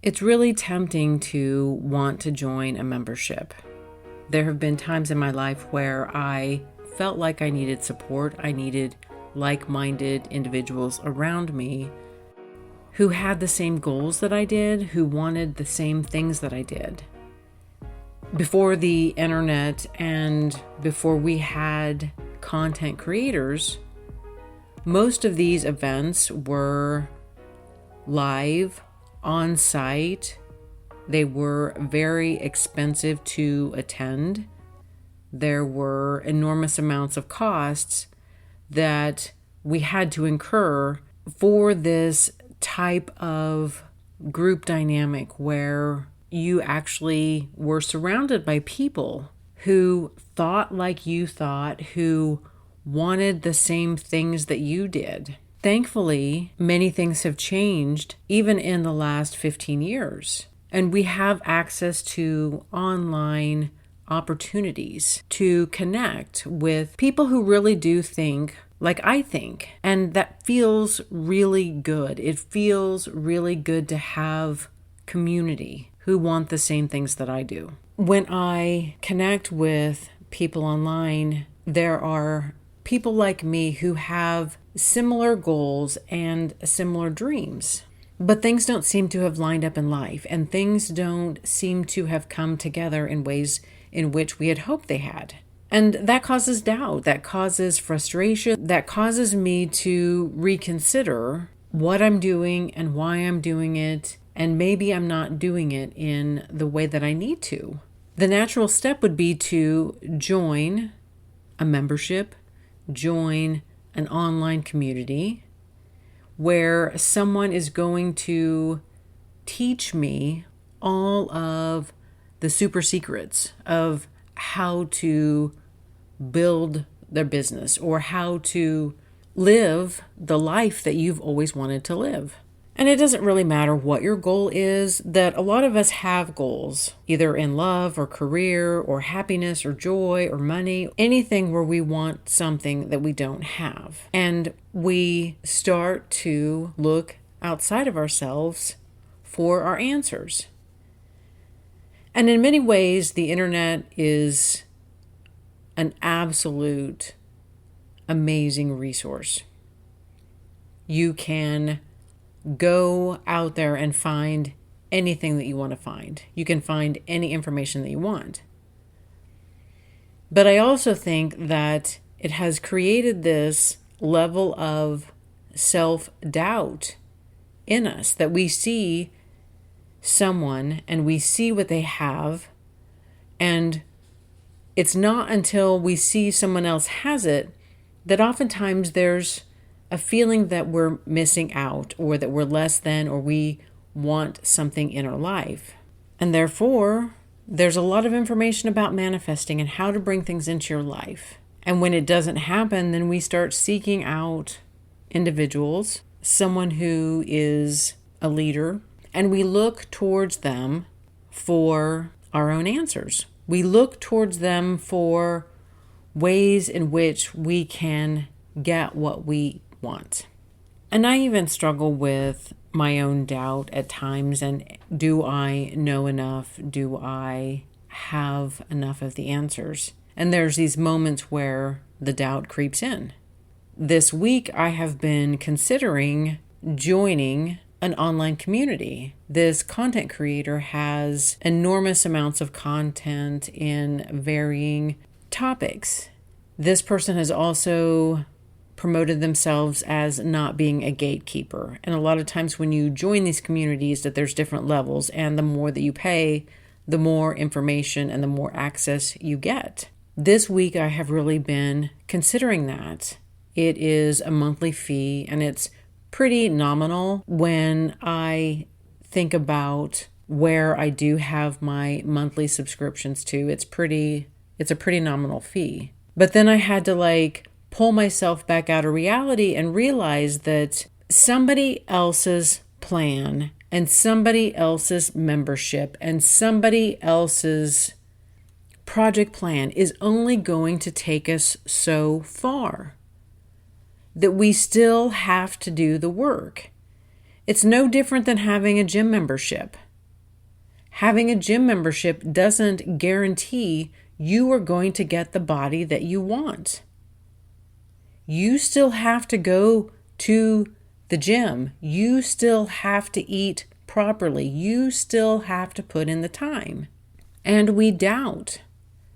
It's really tempting to want to join a membership. There have been times in my life where I felt like I needed support. I needed like-minded individuals around me who had the same goals that I did, who wanted the same things that I did. Before the internet and before we had content creators, most of these events were live, on site. They were very expensive to attend. There were enormous amounts of costs that we had to incur for this type of group dynamic where you actually were surrounded by people who thought like you thought, who wanted the same things that you did. Thankfully, many things have changed even in the last 15 years. And we have access to online opportunities to connect with people who really do think like I think. And that feels really good. It feels really good to have community who want the same things that I do. When I connect with people online, there are people like me who have similar goals and similar dreams. But things don't seem to have lined up in life, and things don't seem to have come together in ways in which we had hoped they had. And that causes doubt, that causes frustration, that causes me to reconsider what I'm doing and why I'm doing it, and maybe I'm not doing it in the way that I need to. The natural step would be to join a membership, join an online community where someone is going to teach me all of the super secrets of how to build their business or how to live the life that you've always wanted to live. And it doesn't really matter what your goal is, that a lot of us have goals, either in love or career or happiness or joy or money, anything where we want something that we don't have. And we start to look outside of ourselves for our answers. And in many ways, the internet is an absolute amazing resource. You can go out there and find anything that you want to find. You can find any information that you want. But I also think that it has created this level of self-doubt in us, that we see someone and we see what they have, and it's not until we see someone else has it that oftentimes there's a feeling that we're missing out or that we're less than, or we want something in our life. And therefore, there's a lot of information about manifesting and how to bring things into your life. And when it doesn't happen, then we start seeking out individuals, someone who is a leader, and we look towards them for our own answers. We look towards them for ways in which we can get what we want. And I even struggle with my own doubt at times, and do I know enough? Do I have enough of the answers? And there's these moments where the doubt creeps in. This week I have been considering joining an online community. This content creator has enormous amounts of content in varying topics. This person has also promoted themselves as not being a gatekeeper. And a lot of times when you join these communities, that there's different levels, and the more that you pay, the more information and the more access you get. This week I have really been considering that. It is a monthly fee, and it's pretty nominal when I think about where I do have my monthly subscriptions to. It's a pretty nominal fee. But then I had to pull myself back out of reality and realize that somebody else's plan and somebody else's membership and somebody else's project plan is only going to take us so far, that we still have to do the work. It's no different than having a gym membership. Having a gym membership doesn't guarantee you are going to get the body that you want. You still have to go to the gym. You still have to eat properly. You still have to put in the time. And we doubt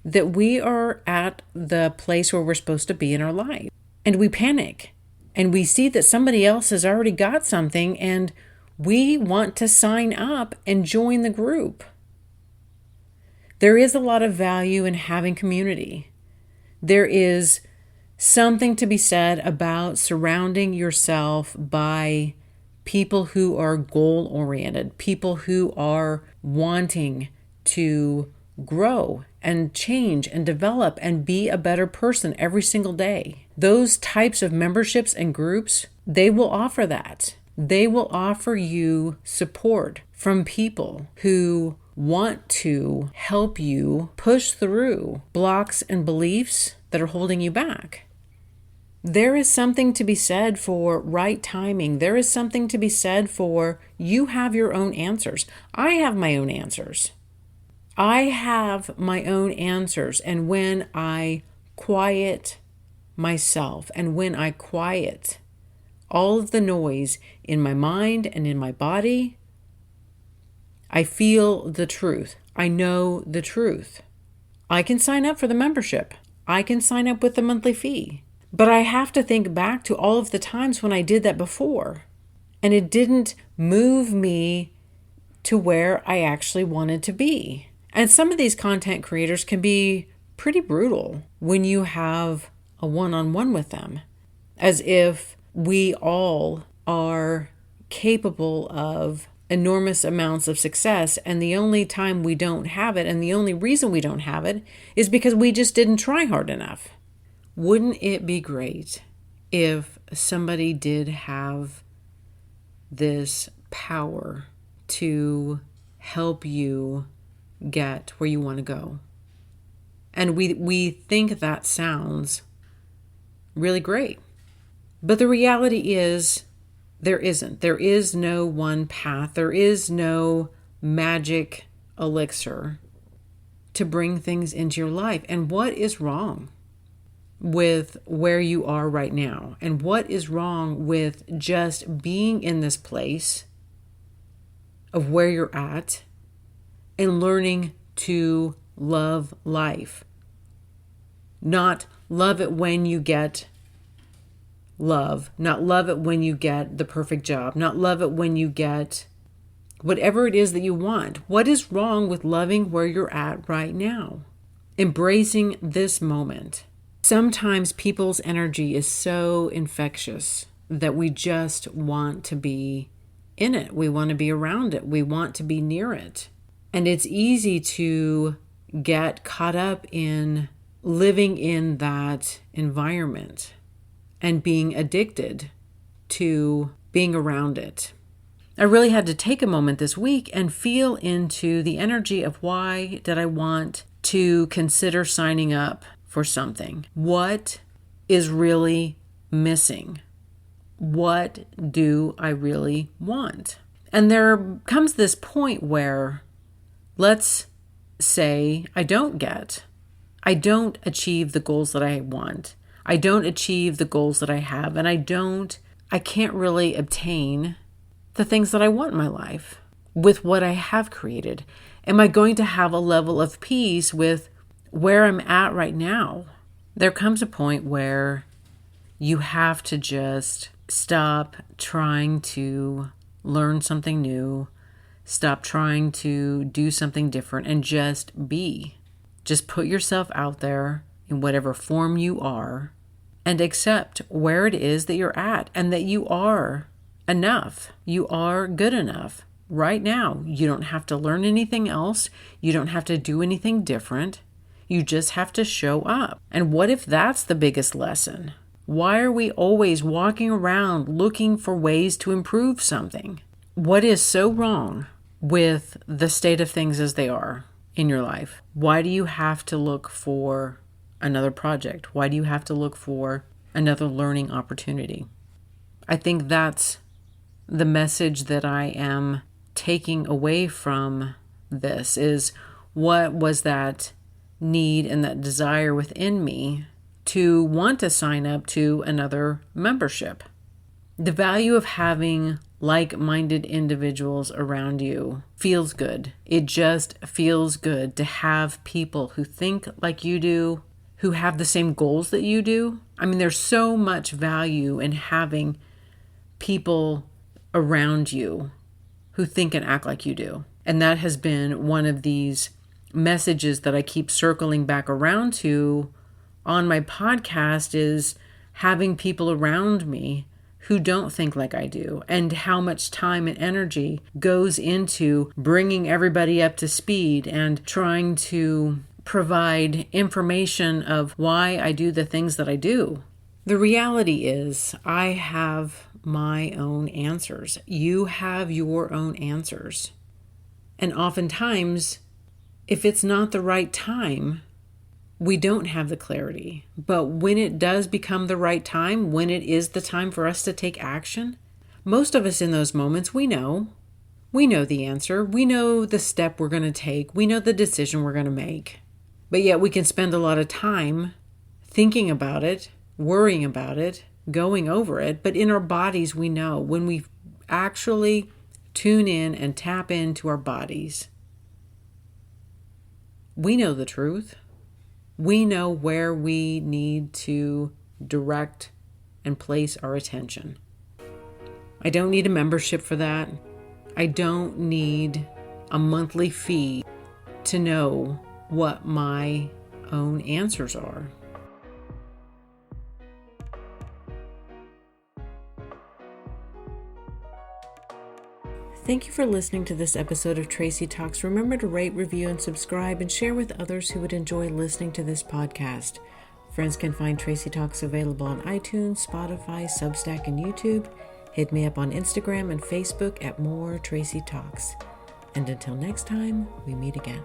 that we are at the place where we're supposed to be in our life. And we panic. And we see that somebody else has already got something, and we want to sign up and join the group. There is a lot of value in having community. There is something to be said about surrounding yourself by people who are goal-oriented, people who are wanting to grow and change and develop and be a better person every single day. Those types of memberships and groups, they will offer that. They will offer you support from people who want to help you push through blocks and beliefs that are holding you back. There is something to be said for right timing. There is something to be said for you have your own answers. I have my own answers. I have my own answers. And when I quiet myself and when I quiet all of the noise in my mind and in my body, I feel the truth. I know the truth. I can sign up for the membership. I can sign up with the monthly fee. But I have to think back to all of the times when I did that before, and it didn't move me to where I actually wanted to be. And some of these content creators can be pretty brutal when you have a one-on-one with them, as if we all are capable of enormous amounts of success, and the only time we don't have it, and the only reason we don't have it, is because we just didn't try hard enough. Wouldn't it be great if somebody did have this power to help you get where you want to go? And we think that sounds really great. But the reality is there isn't. There is no one path. There is no magic elixir to bring things into your life. And what is wrong with where you are right now? And what is wrong with just being in this place of where you're at and learning to love life? Not love it when you get love, not love it when you get the perfect job, not love it when you get whatever it is that you want. What is wrong with loving where you're at right now? Embracing this moment. Sometimes people's energy is so infectious that we just want to be in it. We want to be around it. We want to be near it. And it's easy to get caught up in living in that environment and being addicted to being around it. I really had to take a moment this week and feel into the energy of why did I want to consider signing up for something? What is really missing? What do I really want? And there comes this point where, let's say I don't achieve the goals that I want. I don't achieve the goals that I have, and I can't really obtain the things that I want in my life with what I have created. Am I going to have a level of peace with where I'm at right now? There comes a point where you have to just stop trying to learn something new, stop trying to do something different, and just be. Just put yourself out there in whatever form you are and accept where it is that you're at and that you are enough. You are good enough right now. You don't have to learn anything else. You don't have to do anything different. You just have to show up. And what if that's the biggest lesson? Why are we always walking around looking for ways to improve something? What is so wrong with the state of things as they are in your life? Why do you have to look for another project? Why do you have to look for another learning opportunity? I think that's the message that I am taking away from this is what was that need and that desire within me to want to sign up to another membership. The value of having like-minded individuals around you feels good. It just feels good to have people who think like you do, who have the same goals that you do. I mean, there's so much value in having people around you who think and act like you do. And that has been one of these messages that I keep circling back around to on my podcast, is having people around me who don't think like I do, and how much time and energy goes into bringing everybody up to speed and trying to provide information of why I do the things that I do. The reality is I have my own answers. You have your own answers. And oftentimes, if it's not the right time, we don't have the clarity. But when it does become the right time, when it is the time for us to take action, most of us in those moments, we know the answer. We know the step we're going to take. We know the decision we're going to make. But yet we can spend a lot of time thinking about it, worrying about it, going over it. But in our bodies, we know when we actually tune in and tap into our bodies, we know the truth. We know where we need to direct and place our attention. I don't need a membership for that. I don't need a monthly fee to know what my own answers are. Thank you for listening to this episode of Tracy Talks. Remember to rate, review, and subscribe, and share with others who would enjoy listening to this podcast. Friends can find Tracy Talks available on iTunes, Spotify, Substack, and YouTube. Hit me up on Instagram and Facebook at More Tracy Talks. And until next time, we meet again.